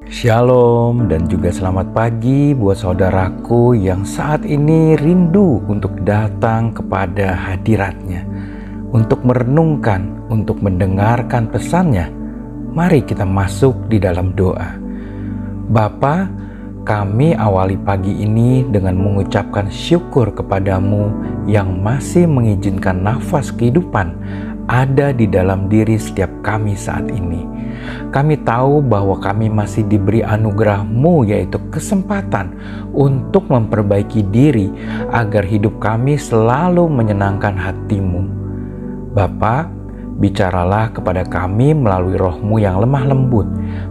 Shalom dan juga selamat pagi buat saudaraku yang saat ini rindu untuk datang kepada hadiratnya, untuk merenungkan, untuk mendengarkan pesannya. Mari kita masuk di dalam doa. Bapa, kami awali pagi ini dengan mengucapkan syukur kepadamu yang masih mengizinkan nafas kehidupan ada di dalam diri setiap kami saat ini. Kami tahu bahwa kami masih diberi anugerah-Mu, yaitu kesempatan untuk memperbaiki diri agar hidup kami selalu menyenangkan hati-Mu. Bapa, bicaralah kepada kami melalui Roh-Mu yang lemah lembut.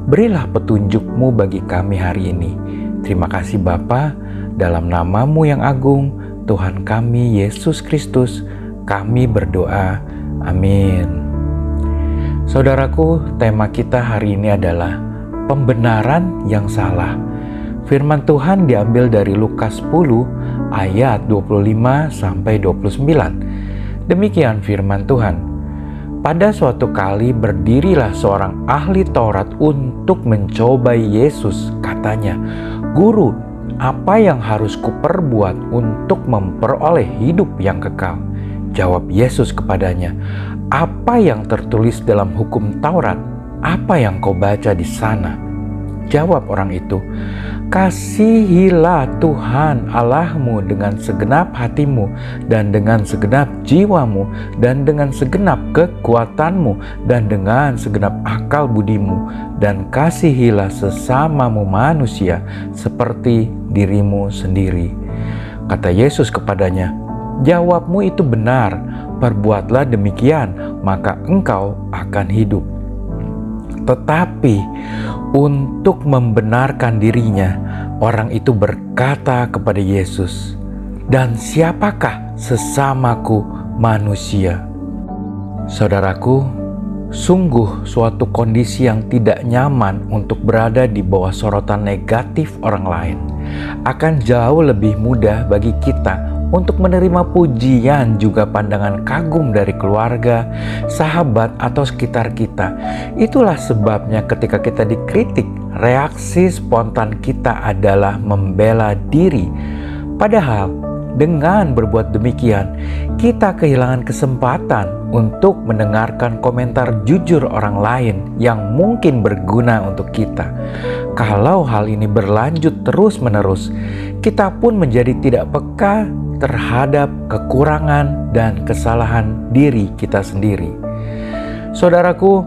Berilah petunjuk-Mu bagi kami hari ini. Terima kasih Bapa, dalam nama-Mu yang agung, Tuhan kami Yesus Kristus, kami berdoa. Amin. Saudaraku, tema kita hari ini adalah pembenaran yang salah. Firman Tuhan diambil dari Lukas 10 ayat 25-29. Demikian firman Tuhan. Pada suatu kali berdirilah seorang ahli Taurat untuk mencobai Yesus. Katanya, "Guru, apa yang harus kuperbuat untuk memperoleh hidup yang kekal?" Jawab Yesus kepadanya, "Apa yang tertulis dalam hukum Taurat? Apa yang kau baca di sana?" Jawab orang itu, "Kasihilah Tuhan Allahmu dengan segenap hatimu, dan dengan segenap jiwamu, dan dengan segenap kekuatanmu, dan dengan segenap akal budimu, dan kasihilah sesamamu manusia seperti dirimu sendiri." Kata Yesus kepadanya, "Jawabmu itu benar, perbuatlah demikian, maka engkau akan hidup." Tetapi untuk membenarkan dirinya, orang itu berkata kepada Yesus, "Dan siapakah sesamaku manusia?" Saudaraku, sungguh suatu kondisi yang tidak nyaman untuk berada di bawah sorotan negatif orang lain. Akan jauh lebih mudah bagi kita untuk menerima pujian juga pandangan kagum dari keluarga, sahabat, atau sekitar kita. Itulah sebabnya ketika kita dikritik, reaksi spontan kita adalah membela diri. Padahal dengan berbuat demikian, kita kehilangan kesempatan untuk mendengarkan komentar jujur orang lain yang mungkin berguna untuk kita. Kalau hal ini berlanjut terus-menerus, kita pun menjadi tidak peka terhadap kekurangan dan kesalahan diri kita sendiri. Saudaraku,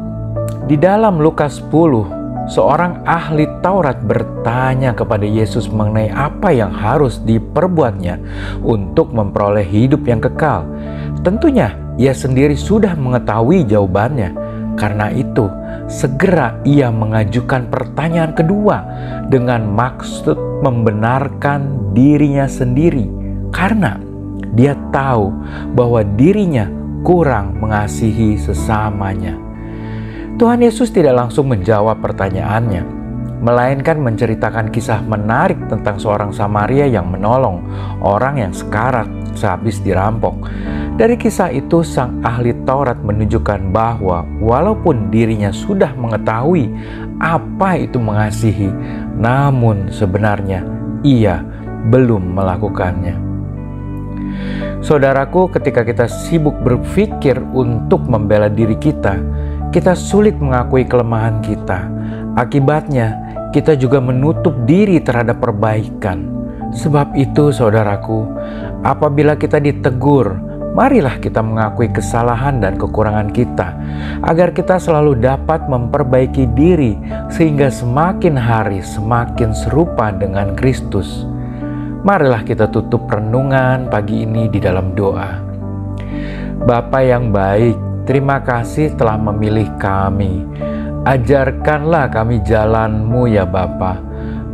di dalam Lukas 10, seorang ahli Taurat bertanya kepada Yesus mengenai apa yang harus diperbuatnya untuk memperoleh hidup yang kekal. Tentunya ia sendiri sudah mengetahui jawabannya. Karena itu, segera ia mengajukan pertanyaan kedua dengan maksud membenarkan dirinya sendiri. Karena dia tahu bahwa dirinya kurang mengasihi sesamanya. Tuhan Yesus tidak langsung menjawab pertanyaannya, melainkan menceritakan kisah menarik tentang seorang Samaria yang menolong orang yang sekarat sehabis dirampok. Dari kisah itu, sang ahli Taurat menunjukkan bahwa walaupun dirinya sudah mengetahui apa itu mengasihi, namun sebenarnya ia belum melakukannya. Saudaraku, ketika kita sibuk berpikir untuk membela diri kita sulit mengakui kelemahan kita. Akibatnya, kita juga menutup diri terhadap perbaikan. Sebab itu, saudaraku, apabila kita ditegur, marilah kita mengakui kesalahan dan kekurangan kita, agar kita selalu dapat memperbaiki diri, sehingga semakin hari semakin serupa dengan Kristus. Marilah kita tutup renungan pagi ini di dalam doa. Bapa yang baik, terima kasih telah memilih kami. Ajarkanlah kami jalan-Mu ya Bapa.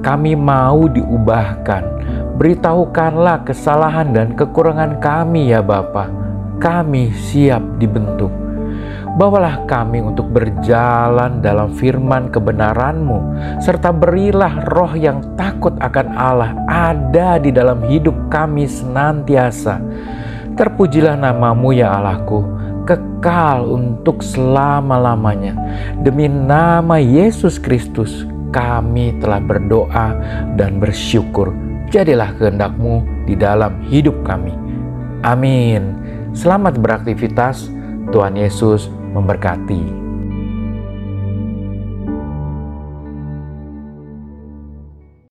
Kami mau diubahkan. Beritahukanlah kesalahan dan kekurangan kami ya Bapa. Kami siap dibentuk. Bawalah kami untuk berjalan dalam firman kebenaran-Mu, serta berilah roh yang takut akan Allah ada di dalam hidup kami senantiasa. Terpujilah nama-Mu ya Allahku, kekal untuk selama-lamanya. Demi nama Yesus Kristus Kami telah berdoa dan bersyukur. Jadilah kehendak-Mu di dalam hidup kami. Amin. Selamat beraktivitas. Tuhan Yesus memberkati.